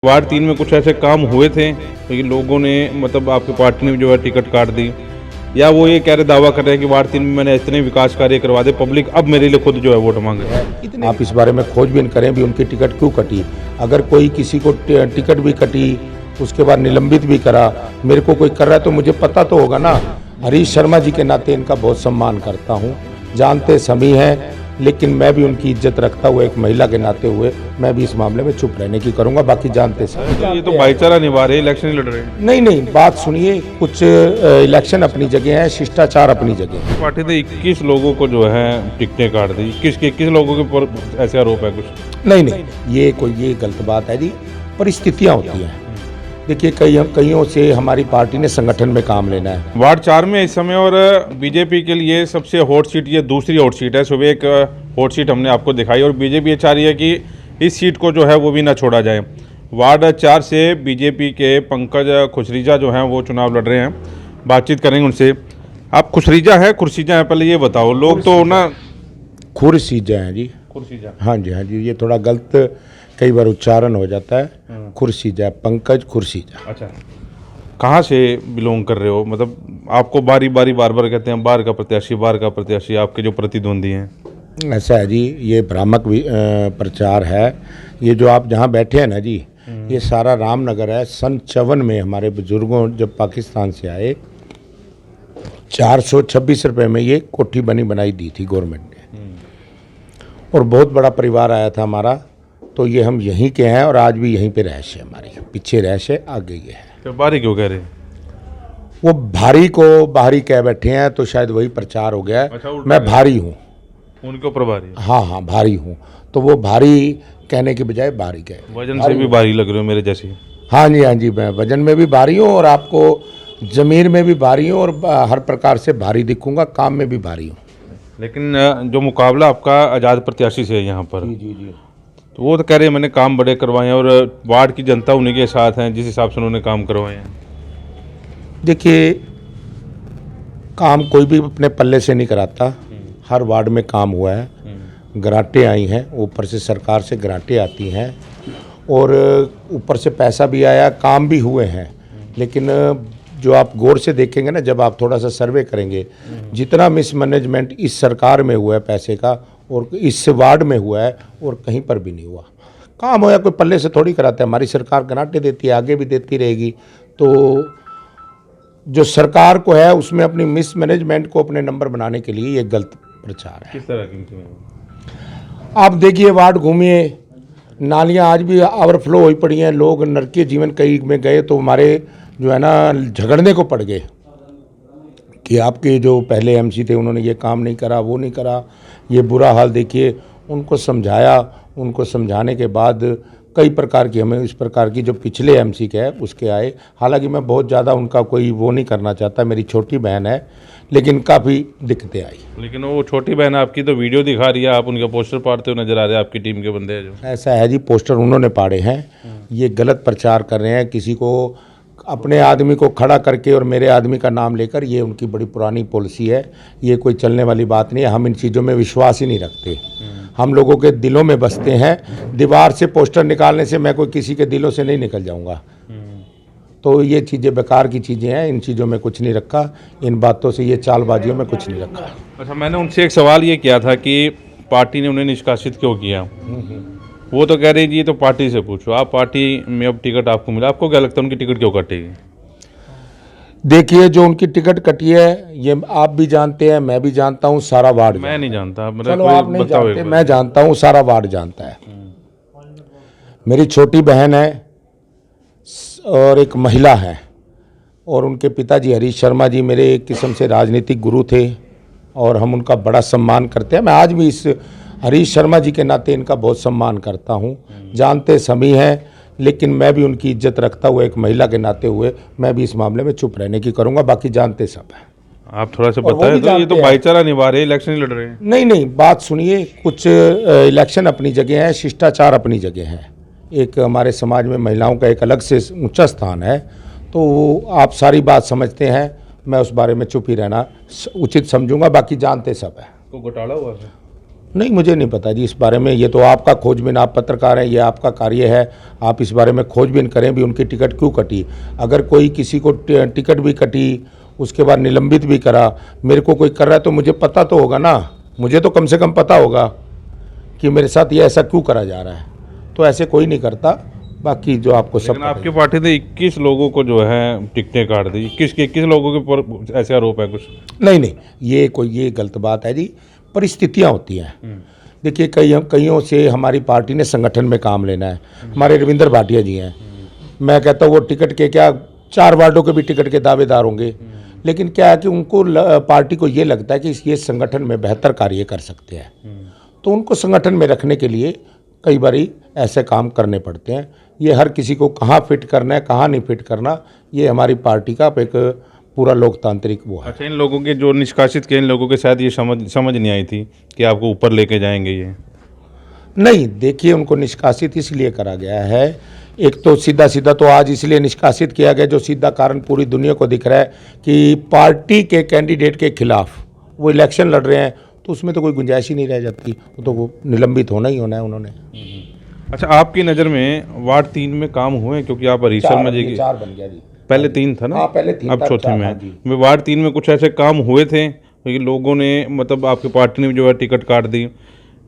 Ward 3 में कुछ ऐसे काम हुए थे लेकिन लोगों ने मतलब आपकी पार्टी ने जो है टिकट काट दी, या वो ये कह रहे दावा कर रहे हैं कि वार्ड 3 में मैंने इतने विकास कार्य करवा दे, पब्लिक अब मेरे लिए खुद जो है वोट मांग रही है। आप इस बारे में खोजबीन करें भी उनकी टिकट क्यों कटी। अगर कोई किसी को टिकट भी कटी उसके बाद निलंबित भी करा, मेरे को कोई कर रहा है तो मुझे पता तो होगा ना। हरीश शर्मा जी के नाते इनका बहुत सम्मान करता हूँ, जानते सभी हैं, लेकिन मैं भी उनकी इज्जत रखता हुआ एक महिला के नाते हुए मैं भी इस मामले में चुप रहने की करूंगा। बाकी जानते सभी। तो ये तो भाईचारा निभा रहे, इलेक्शन नहीं लड़ रहे। नहीं, बात सुनिए, कुछ इलेक्शन अपनी जगह है, शिष्टाचार अपनी जगह है। पार्टी ने 21 लोगों को जो है टिकटें काट दी। 21 लोगों के ऊपर ऐसे आरोप है कुछ? नहीं, ये गलत बात है जी। परिस्थितियाँ होती हैं। देखिए, कईयों से हमारी पार्टी ने संगठन में काम लेना है। वार्ड 4 में इस समय और बीजेपी के लिए सबसे हॉट सीट ये दूसरी हॉट सीट है। सुबह एक हॉट सीट हमने आपको दिखाई और बीजेपी ये चाह रही है कि इस सीट को जो है वो भी ना छोड़ा जाए। वार्ड 4 से बीजेपी के पंकज खुसरीजा जो हैं वो चुनाव लड़ रहे हैं, बातचीत करेंगे उनसे। आप खुसरीजा है खुर्सीजा है, पहले ये बताओ। लोग तो ना खुर्सीजा हैं जी। खुर्सीजा, हाँ जी, ये थोड़ा गलत कई बार उच्चारण हो जाता है। खुर्सीजा, पंकज खुर्सीजा। अच्छा, कहाँ से बिलोंग कर रहे हो? मतलब आपको बार बार कहते हैं बाहर का प्रत्याशी आपके जो प्रतिद्वंदी हैं। ऐसा है जी, ये भ्रामक प्रचार है। ये जो आप जहाँ बैठे हैं ना जी, ये सारा रामनगर है। सन 54 में हमारे बुजुर्गों जब पाकिस्तान से आए 426 रुपये में ये कोठी बनाई दी थी गवर्नमेंट ने, और बहुत बड़ा परिवार आया था हमारा। तो ये हम यहीं के हैं और आज भी यहीं पे रैश है हमारी। पीछे रैश है, आगे ये है। तो बारी क्यों कह रहे हैं? वो भारी को बाहरी कह बैठे हैं तो शायद वही प्रचार हो गया है। अच्छा, मैं भारी हूँ, उनके ऊपर भारी? हाँ, भारी हूँ। तो वो भारी कहने के बजाय बारी कहे। वजन से भी भारी लग रहे हो मेरे जैसे। हाँ जी, मैं वजन में भी भारी हूँ और आपको ज़मीर में भी भारी हूँ और हर प्रकार से भारी दिखूंगा, काम में भी भारी हूँ। लेकिन जो मुकाबला आपका आज़ाद प्रत्याशी से है यहाँ पर, जी। तो वो तो कह रहे हैं मैंने काम बड़े करवाए हैं और वार्ड की जनता उन्हीं के साथ हैं जिस हिसाब से उन्होंने काम करवाए हैं। देखिए, काम कोई भी अपने पल्ले से नहीं कराता। हर वार्ड में काम हुआ है, ग्रांटें आई हैं, ऊपर से सरकार से ग्रांटें आती हैं और ऊपर से पैसा भी आया, काम भी हुए हैं। लेकिन जो आप गौर से देखेंगे ना, जब आप थोड़ा सा सर्वे करेंगे, जितना मिसमैनेजमेंट इस सरकार में हुआ है पैसे का और इस वार्ड में हुआ है और कहीं पर भी नहीं हुआ। काम होया कोई पल्ले से थोड़ी कराता है। हमारी सरकार ग्रांटें देती है, आगे भी देती रहेगी। तो जो सरकार को है उसमें अपनी मिसमैनेजमेंट को अपने नंबर बनाने के लिए ये गलत प्रचार है। किस तरह की? आप देखिए, वार्ड घूमिए, नालियाँ आज भी ओवरफ्लो हुई पड़ी हैं। लोग नरकीय जीवन कई में गए तो हमारे जो है ना झगड़ने को पड़ गए कि आपके जो पहले एमसी थे उन्होंने ये काम नहीं करा, वो नहीं करा, ये बुरा हाल। देखिए, उनको समझाया, उनको समझाने के बाद कई प्रकार की हमें इस प्रकार की जो पिछले एमसी के है उसके आए। हालांकि मैं बहुत ज़्यादा उनका कोई वो नहीं करना चाहता, मेरी छोटी बहन है, लेकिन काफ़ी दिक्कतें आई। लेकिन वो छोटी बहन आपकी तो वीडियो दिखा रही है, आप उनके पोस्टर पाड़ते हुए नजर आ रहे हैं, आपकी टीम के बंदे हैं जो। ऐसा है जी, पोस्टर उन्होंने पाड़े हैं। ये गलत प्रचार कर रहे हैं, किसी को अपने आदमी को खड़ा करके और मेरे आदमी का नाम लेकर। ये उनकी बड़ी पुरानी पॉलिसी है, ये कोई चलने वाली बात नहीं है। हम इन चीज़ों में विश्वास ही नहीं रखते। हम लोगों के दिलों में बसते हैं। दीवार से पोस्टर निकालने से मैं कोई किसी के दिलों से नहीं निकल जाऊंगा। तो ये चीज़ें बेकार की चीज़ें हैं, इन चीज़ों में कुछ नहीं रखा, इन बातों से, ये चालबाजियों में कुछ नहीं रखा। अच्छा, मैंने उनसे एक सवाल ये किया था कि पार्टी ने उन्हें निष्कासित क्यों किया। वो तो कह रही जी ये तो पार्टी से पूछो, आप पार्टी में अब टिकट आपको मिला, आपको क्या लगता है उनकी टिकट क्यों कटेगी? देखिए, जो उनकी टिकट कटी है ये आप भी जानते हैं, मैं भी जानता हूँ, सारा वार्ड। मैं नहीं जानता, चलो आप नहीं जानते, मैं जानता हूँ, सारा वार्ड जानता है। मेरी छोटी बहन है और एक महिला है और उनके पिताजी हरीश शर्मा जी मेरे एक किस्म से राजनीतिक गुरु थे और हम उनका बड़ा सम्मान करते हैं। मैं आज भी इस हरीश शर्मा जी के नाते इनका बहुत सम्मान करता हूँ, जानते सभी हैं, लेकिन मैं भी उनकी इज्जत रखता हुआ एक महिला के नाते हुए मैं भी इस मामले में चुप रहने की करूँगा। बाकी जानते सब हैं। आप थोड़ा सा बताएं। तो ये तो भाईचारा निभा रहे, इलेक्शन नहीं लड़ रहे हैं। नहीं, बात सुनिए, कुछ इलेक्शन अपनी जगह है, शिष्टाचार अपनी जगह है। एक हमारे समाज में महिलाओं का एक अलग से ऊंचा स्थान है, तो आप सारी बात समझते हैं, मैं उस बारे में चुप ही रहना उचित समझूंगा। बाकी जानते सब है। तो घोटाला हुआ है? नहीं, मुझे नहीं पता जी इस बारे में। ये तो आपका खोजबीन, आप पत्रकार हैं, ये आपका कार्य है, आप इस बारे में खोजबीन करें भी उनकी टिकट क्यों कटी। अगर कोई किसी को टिकट भी कटी, उसके बाद निलंबित भी करा, मेरे को कोई कर रहा है तो मुझे पता तो होगा ना, मुझे तो कम से कम पता होगा कि मेरे साथ ये ऐसा क्यों करा जा रहा है। तो ऐसे कोई नहीं करता, बाकी जो आपको सब लेकिन आपकी पार्टी ने 21 लोगों को जो है टिकटें काट दी। 21 लोगों के ऊपर ऐसे आरोप है कुछ? नहीं, ये गलत बात है जी। परिस्थितियाँ होती हैं। देखिए, कईयों से हमारी पार्टी ने संगठन में काम लेना है। हमारे रविंद्र भाटिया जी हैं, मैं कहता हूँ वो टिकट के क्या 4 वार्डों के भी टिकट के दावेदार होंगे, लेकिन क्या है कि उनको पार्टी को ये लगता है कि ये संगठन में बेहतर कार्य कर सकते हैं, तो उनको संगठन में रखने के लिए कई बारी ऐसे काम करने पड़ते हैं। ये हर किसी को कहाँ फिट करना है, कहाँ नहीं फिट करना, ये हमारी पार्टी का एक पूरा लोकतांत्रिक वो है। अच्छा, इन लोगों के जो निष्कासित किए, इन लोगों के शायद ये समझ नहीं आई थी कि आपको ऊपर लेके जाएंगे ये। नहीं, देखिए, उनको निष्कासित इसलिए करा गया है, एक तो सीधा तो आज इसलिए निष्कासित किया गया, जो सीधा कारण पूरी दुनिया को दिख रहा है कि पार्टी के कैंडिडेट के खिलाफ वो इलेक्शन लड़ रहे हैं, तो उसमें तो कोई गुंजाइश ही नहीं रह जाती, वो निलंबित होना ही होना है उन्होंने। अच्छा, आपकी नज़र में वार्ड 3 में काम हुए, क्योंकि आप हरीशर में जी 4 बन गया जी। पहले 3 था ना? हाँ, पहले 3 अब था, चौथे 4, में हाँ है। जी। में वार्ड 3 में कुछ ऐसे काम हुए थे कि लोगों ने, मतलब आपकी पार्टी ने जो है टिकट काट दी,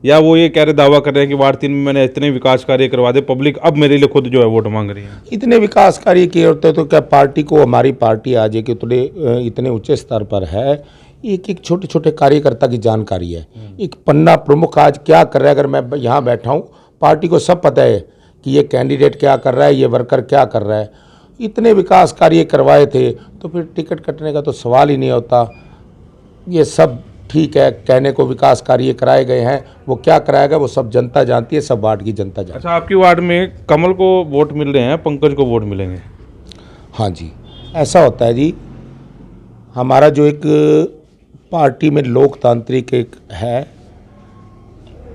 या वो ये कह रहे, दावा कर रहे हैं कि वार्ड 3 में मैंने इतने विकास कार्य करवा दे, पब्लिक अब मेरे लिए खुद जो है वोट मांग रही है? इतने विकास कार्य किए होते तो क्या पार्टी को, हमारी पार्टी आज एक इतने ऊंचे स्तर पर है, एक छोटे छोटे कार्यकर्ता की जानकारी है। एक पन्ना प्रमुख आज क्या कर रहा है, अगर मैं यहाँ बैठा हूँ, पार्टी को सब पता है कि ये कैंडिडेट क्या कर रहा है, ये वर्कर क्या कर रहा है। इतने विकास कार्य करवाए थे, तो फिर टिकट कटने का तो सवाल ही नहीं होता। ये सब ठीक है, कहने को विकास कार्य कराए गए हैं, वो क्या कराएगा वो सब जनता जानती है, सब वार्ड की जनता जानती है। अच्छा, आपकी वार्ड में कमल को वोट मिल रहे हैं, पंकज को वोट मिलेंगे? हाँ जी, ऐसा होता है जी। हमारा जो एक पार्टी में लोकतांत्रिक एक है,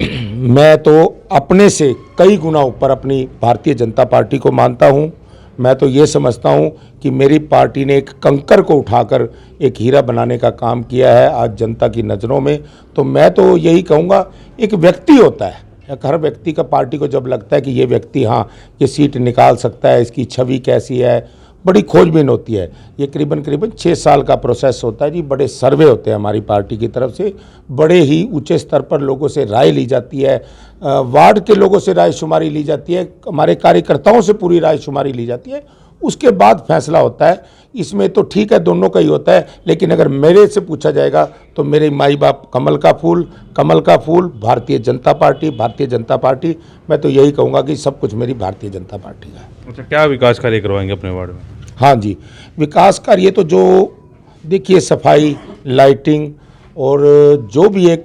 मैं तो अपने से कई गुना ऊपर अपनी भारतीय जनता पार्टी को मानता हूँ। मैं तो ये समझता हूँ कि मेरी पार्टी ने एक कंकर को उठाकर एक हीरा बनाने का काम किया है आज जनता की नज़रों में। तो मैं तो यही कहूँगा, एक व्यक्ति होता है, एक हर व्यक्ति का पार्टी को जब लगता है कि ये व्यक्ति, हाँ, ये सीट निकाल सकता है, इसकी छवि कैसी है, बड़ी खोजबीन होती है। ये करीबन 6 साल का प्रोसेस होता है जी। बड़े सर्वे होते हैं हमारी पार्टी की तरफ से, बड़े ही ऊंचे स्तर पर लोगों से राय ली जाती है, वार्ड के लोगों से राय शुमारी ली जाती है, हमारे कार्यकर्ताओं से पूरी राय शुमारी ली जाती है, उसके बाद फैसला होता है। इसमें तो ठीक है, दोनों का ही होता है, लेकिन अगर मेरे से पूछा जाएगा तो मेरे माई बाप कमल का फूल, भारतीय जनता पार्टी। मैं तो यही कहूँगा कि सब कुछ मेरी भारतीय जनता पार्टी का है। अच्छा, क्या विकास कार्य करवाएंगे अपने वार्ड में? हाँ जी, विकास कार्य तो जो देखिए, सफाई, लाइटिंग और जो भी एक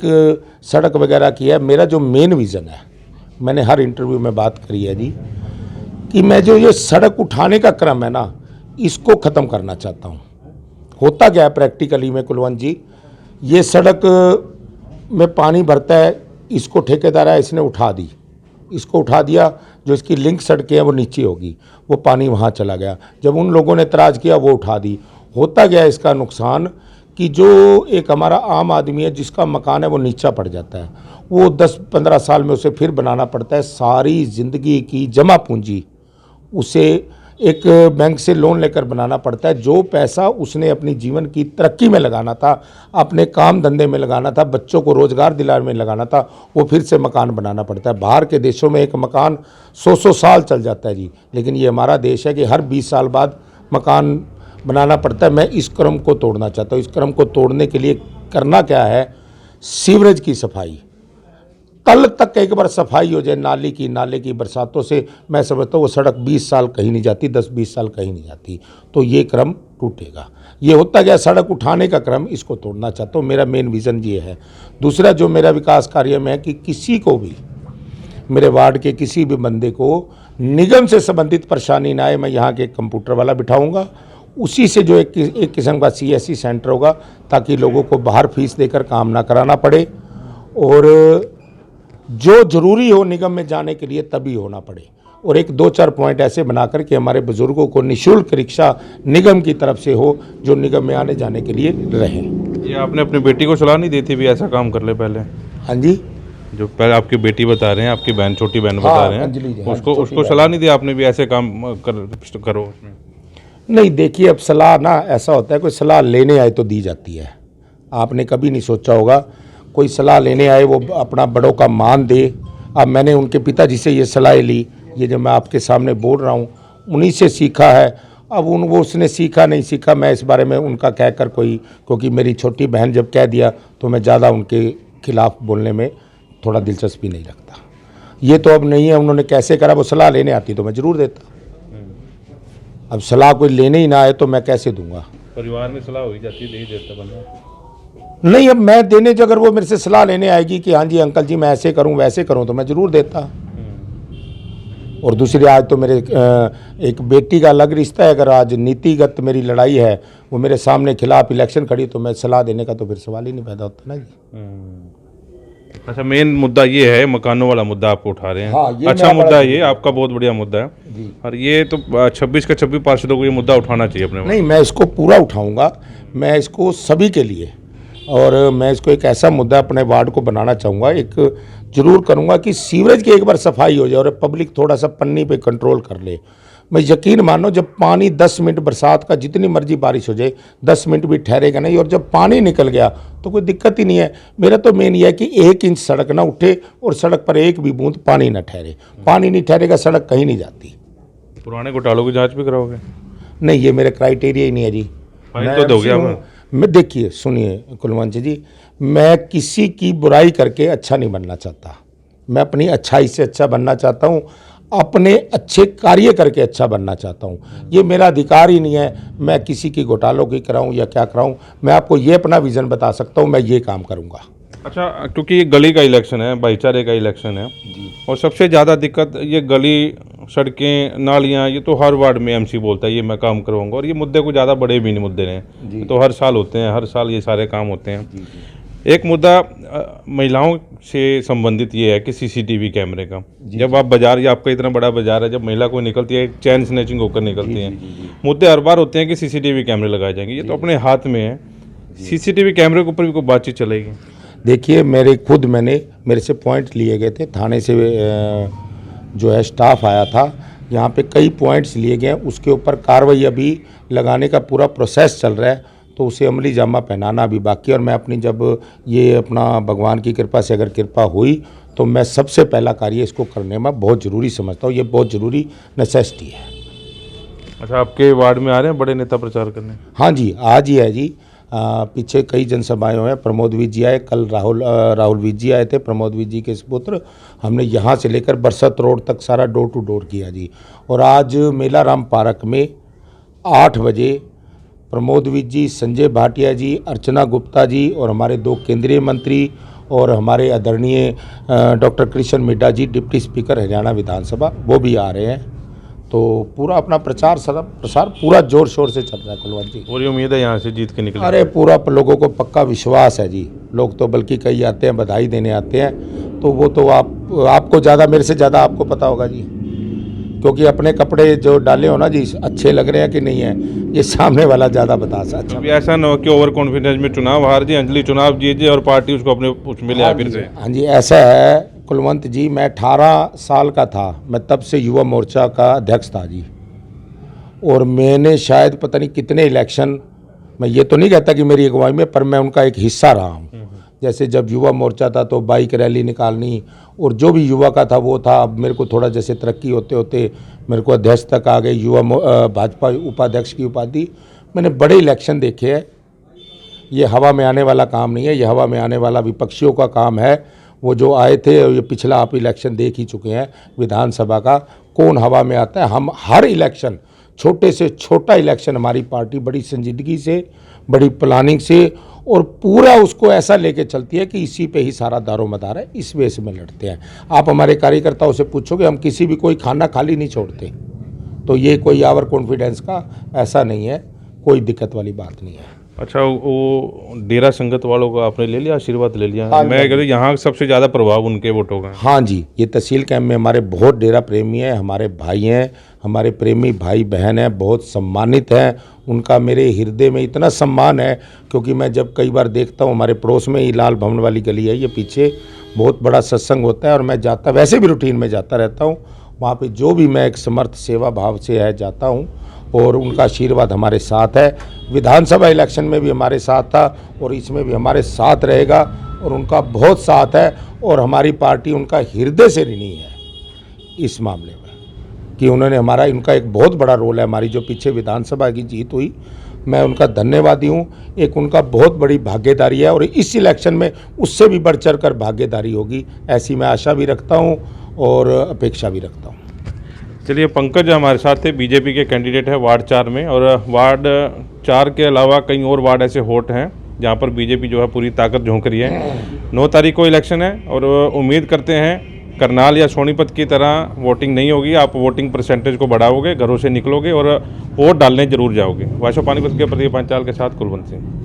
सड़क वगैरह की है, मेरा जो मेन विज़न है, मैंने हर इंटरव्यू में बात करी है जी, कि मैं जो ये सड़क उठाने का क्रम है ना, इसको ख़त्म करना चाहता हूँ। होता क्या है प्रैक्टिकली में कुलवंत जी, ये सड़क में पानी भरता है, इसको ठेकेदार है, इसने उठा दी, इसको उठा दिया, जो इसकी लिंक सड़कें हैं वो नीचे होगी, वो पानी वहाँ चला गया। जब उन लोगों ने एतराज़ किया, वो उठा दी। होता गया इसका नुकसान कि जो एक हमारा आम आदमी है जिसका मकान है वो नीचा पड़ जाता है, वो 10-15 साल में उसे फिर बनाना पड़ता है। सारी ज़िंदगी की जमा पूंजी उसे एक बैंक से लोन लेकर बनाना पड़ता है। जो पैसा उसने अपनी जीवन की तरक्की में लगाना था, अपने काम धंधे में लगाना था, बच्चों को रोज़गार दिलाने में लगाना था, वो फिर से मकान बनाना पड़ता है। बाहर के देशों में एक मकान 100 साल चल जाता है जी, लेकिन ये हमारा देश है कि हर 20 साल बाद मकान बनाना पड़ता है। मैं इस क्रम को तोड़ना चाहता हूँ। इस क्रम को तोड़ने के लिए करना क्या है, सीवरेज की सफाई, कल तक एक बार सफाई हो जाए नाले की बरसातों से, मैं समझता हूँ वो सड़क 20 साल कहीं नहीं जाती, 10-20 साल कहीं नहीं जाती, तो ये क्रम टूटेगा। ये होता गया सड़क उठाने का क्रम, इसको तोड़ना चाहता हूँ। मेरा मेन विज़न ये है। दूसरा जो मेरा विकास कार्य में है कि किसी को भी, मेरे वार्ड के किसी भी बंदे को निगम से संबंधित परेशानी ना आए, मैं यहाँ के कंप्यूटर वाला बिठाऊँगा, उसी से जो एक किस्म का CSC सेंटर होगा, ताकि लोगों को बाहर फीस देकर काम ना कराना पड़े, और जो ज़रूरी हो निगम में जाने के लिए तभी होना पड़े। और एक 2-4 पॉइंट ऐसे बनाकर कि हमारे बुज़ुर्गों को निःशुल्क रिक्शा निगम की तरफ से हो, जो निगम में आने जाने के लिए रहे। ये आपने अपनी बेटी को सलाह नहीं दी थी भी ऐसा काम कर ले पहले? हाँ जी, जो पहले आपकी बेटी बता रहे हैं, आपकी बहन, छोटी बहन बता रहे अंजलि जी, हैं, हाँ, उसको छोटी उसको बहन। सलाह नहीं दी आपने भी ऐसे काम करो उसमें? नहीं, देखिए अब सलाह ना ऐसा होता है, कोई सलाह लेने आए तो दी जाती है। आपने कभी नहीं सोचा होगा कोई सलाह लेने आए वो अपना बड़ों का मान दे। अब मैंने उनके पिताजी से ये सलाह ली, ये जब मैं आपके सामने बोल रहा हूँ उन्हीं से सीखा है। अब वो उसने सीखा नहीं सीखा मैं इस बारे में उनका कहकर कोई, क्योंकि मेरी छोटी बहन जब कह दिया तो मैं ज़्यादा उनके खिलाफ बोलने में थोड़ा दिलचस्पी नहीं रखता। ये तो अब नहीं है, उन्होंने कैसे करा, वो सलाह लेने आती तो मैं ज़रूर देता। अब सलाह कोई लेने ही ना आए तो मैं कैसे दूंगा? परिवार में सलाह हो ही जाती है, दे ही देता बंदा। नहीं, अब मैं देने जो, अगर वो मेरे से सलाह लेने आएगी कि हाँ जी अंकल जी मैं ऐसे करूं वैसे करूं तो मैं ज़रूर देता। और दूसरी, आज तो मेरे एक बेटी का अलग रिश्ता है, अगर आज नीतिगत मेरी लड़ाई है, वो मेरे सामने खिलाफ इलेक्शन खड़ी, तो मैं सलाह देने का तो फिर सवाल ही नहीं पैदा होता ना जी। अच्छा, मेन मुद्दा ये है, मकानों वाला मुद्दा आप उठा रहे हैं। हाँ, ये अच्छा मेरा मुद्दा बड़ा है, ये आपका बहुत बढ़िया मुद्दा है जी। और ये तो 26 के 26 पार्षदों को ये मुद्दा उठाना चाहिए अपने। नहीं, मैं इसको पूरा उठाऊंगा, मैं इसको सभी के लिए, और मैं इसको एक ऐसा मुद्दा अपने वार्ड को बनाना चाहूँगा, एक जरूर करूँगा कि सीवरेज की एक बार सफाई हो जाए और पब्लिक थोड़ा सा पन्नी पे कंट्रोल कर ले। मैं यकीन मानो, जब पानी 10 मिनट बरसात का जितनी मर्जी बारिश हो जाए 10 मिनट भी ठहरेगा नहीं, और जब पानी निकल गया तो कोई दिक्कत ही नहीं है। मेरा तो मेन ये है कि 1 इंच सड़क ना उठे और सड़क पर एक भी बूंद पानी ना ठहरे। पानी नहीं ठहरेगा सड़क कहीं नहीं जाती। पुराने घोटालों की जांच भी कराओगे? नहीं, ये मेरे क्राइटेरिया ही नहीं है जी। फाइन तो दोगे आप? मैं देखिए सुनिए कुलवंत जी, मैं किसी की बुराई करके अच्छा नहीं बनना चाहता। मैं अपनी अच्छाई से अच्छा बनना चाहता हूँ, अपने अच्छे कार्य करके अच्छा बनना चाहता हूँ। ये मेरा अधिकार ही नहीं है मैं किसी की घोटालों की कराऊँ या क्या कराऊँ। मैं आपको ये अपना विज़न बता सकता हूँ, मैं ये काम करूँगा। अच्छा, क्योंकि ये गली का इलेक्शन है, भाईचारे का इलेक्शन है और सबसे ज़्यादा दिक्कत ये गली, सड़कें, नालियाँ, ये तो हर वार्ड में एमसी बोलता है ये मैं काम करवाऊंगा, और ये मुद्दे को ज़्यादा बड़े भी नहीं मुद्दे हैं, ये तो हर साल होते हैं, हर साल ये सारे काम होते हैं। एक मुद्दा महिलाओं से संबंधित ये है कि सीसीटीवी कैमरे का, जब आप बाजार, या आपका इतना बड़ा बाजार है, जब महिला कोई निकलती है चैन स्नैचिंग होकर निकलती है, मुद्दे हर बार होते हैं कि सीसीटीवी कैमरे लगाए जाएंगे। ये तो अपने हाथ में है, सीसीटीवी कैमरे के ऊपर भी कोई बातचीत चलेगी? देखिए, मेरे से पॉइंट लिए गए थे, थाने से जो है स्टाफ आया था, यहाँ पे कई पॉइंट्स लिए गए हैं, उसके ऊपर कार्रवाई अभी लगाने का पूरा प्रोसेस चल रहा है, तो उसे अमली जामा पहनाना अभी बाकी है। और मैं अपनी, जब ये अपना भगवान की कृपा से अगर कृपा हुई तो मैं सबसे पहला कार्य इसको करने में बहुत ज़रूरी समझता हूँ, ये बहुत ज़रूरी नेसेसिटी है। अच्छा, आपके वार्ड में आ रहे हैं बड़े नेता प्रचार करने? हाँ जी, आज ही है जी। पीछे कई जनसभाएं हुए हैं, प्रमोद विज जी आए, कल राहुल विज जी आए थे, प्रमोद विज जी के सुपुत्र। हमने यहाँ से लेकर बरसत रोड तक सारा डोर टू डोर किया जी। और आज मेलाराम पार्क में 8 बजे प्रमोद विज जी, संजय भाटिया जी, अर्चना गुप्ता जी और हमारे 2 केंद्रीय मंत्री और हमारे आदरणीय डॉक्टर कृष्ण मिड्डा जी, डिप्टी स्पीकर हरियाणा विधानसभा, वो भी आ रहे हैं। तो पूरा अपना प्रसार पूरा जोर शोर से चल रहा है कुलवंत जी। पूरी उम्मीद है यहाँ से जीत के निकले? अरे पूरा लोगों को पक्का विश्वास है जी। लोग तो बल्कि कई आते हैं, बधाई देने आते हैं, तो वो तो आपको ज़्यादा, मेरे से ज़्यादा आपको पता होगा जी, क्योंकि अपने कपड़े जो डाले हो ना जी, अच्छे लग रहे हैं कि नहीं है, ये सामने वाला ज़्यादा बता सकता। अभी ऐसा ना हो कि ओवर कॉन्फिडेंस में चुनाव हार जी, अंजलि चुनाव जीत जाए और पार्टी उसको अपने उसमें ले आए फिर से। हाँ जी, ऐसा है कुलवंत जी, मैं 18 साल का था, मैं तब से युवा मोर्चा का अध्यक्ष था जी। और मैंने शायद पता नहीं कितने इलेक्शन, मैं ये तो नहीं कहता कि मेरी अगुवाई में, पर मैं उनका एक हिस्सा रहा हूँ। जैसे जब युवा मोर्चा था तो बाइक रैली निकालनी, और जो भी युवा का था वो था। अब मेरे को थोड़ा जैसे तरक्की होते होते मेरे को अध्यक्ष तक आ गई, भाजपा उपाध्यक्ष की उपाधि। मैंने बड़े इलेक्शन देखे हैं, ये हवा में आने वाला काम नहीं है, ये हवा में आने वाला विपक्षियों का काम है। वो जो आए थे, ये पिछला आप इलेक्शन देख ही चुके हैं विधानसभा का, कौन हवा में आता है। हम हर इलेक्शन, छोटे से छोटा इलेक्शन, हमारी पार्टी बड़ी संजीदगी से, बड़ी प्लानिंग से और पूरा उसको ऐसा लेके चलती है कि इसी पे ही सारा दारोमदार है, इस वजह से में लड़ते हैं। आप हमारे कार्यकर्ताओं से पूछोगे, हम किसी भी कोई खाना खाली नहीं छोड़ते। तो ये कोई आवर कॉन्फिडेंस का ऐसा नहीं है, कोई दिक्कत वाली बात नहीं है। अच्छा, वो डेरा संगत वालों का आपने ले लिया, आशीर्वाद ले लिया? हाँ, मैं कह रहा यहाँ सबसे ज़्यादा प्रभाव उनके वोटों का है। हाँ जी, ये तहसील कैंप में हमारे बहुत डेरा प्रेमी हैं, हमारे भाई हैं, हमारे प्रेमी भाई बहन हैं, बहुत सम्मानित हैं। उनका मेरे हृदय में इतना सम्मान है, क्योंकि मैं जब कई बार देखता हूँ, हमारे पड़ोस में ही लाल भवन वाली गली है, ये पीछे बहुत बड़ा सत्संग होता है और मैं जाता वैसे भी रूटीन में जाता रहता हूँ। वहाँ पे जो भी मैं एक समर्थ सेवा भाव से है जाता हूँ और उनका आशीर्वाद हमारे साथ है। विधानसभा इलेक्शन में भी हमारे साथ था और इसमें भी हमारे साथ रहेगा और उनका बहुत साथ है और हमारी पार्टी उनका हृदय से ऋणी है इस मामले में कि उन्होंने उनका एक बहुत बड़ा रोल है। हमारी जो पीछे विधानसभा की जीत हुई, मैं उनका धन्यवादी हूँ। एक उनका बहुत बड़ी भागीदारी है और इस इलेक्शन में उससे भी बढ़ चढ़ कर भागीदारी होगी, ऐसी मैं आशा भी रखता हूँ और अपेक्षा भी रखता हूँ। चलिए, पंकज हमारे साथ थे, बीजेपी के कैंडिडेट है वार्ड 4 में, और वार्ड 4 के अलावा कई और वार्ड ऐसे हॉट हैं जहाँ पर बीजेपी जो है पूरी ताकत झोंक रही है। 9 तारीख को इलेक्शन है और उम्मीद करते हैं करनाल या सोनीपत की तरह वोटिंग नहीं होगी। आप वोटिंग परसेंटेज को बढ़ाओगे, घरों से निकलोगे और वोट डालने जरूर जाओगे। वाशो पानीपत के प्रदीप पांचाल के साथ कुलवंत सिंह।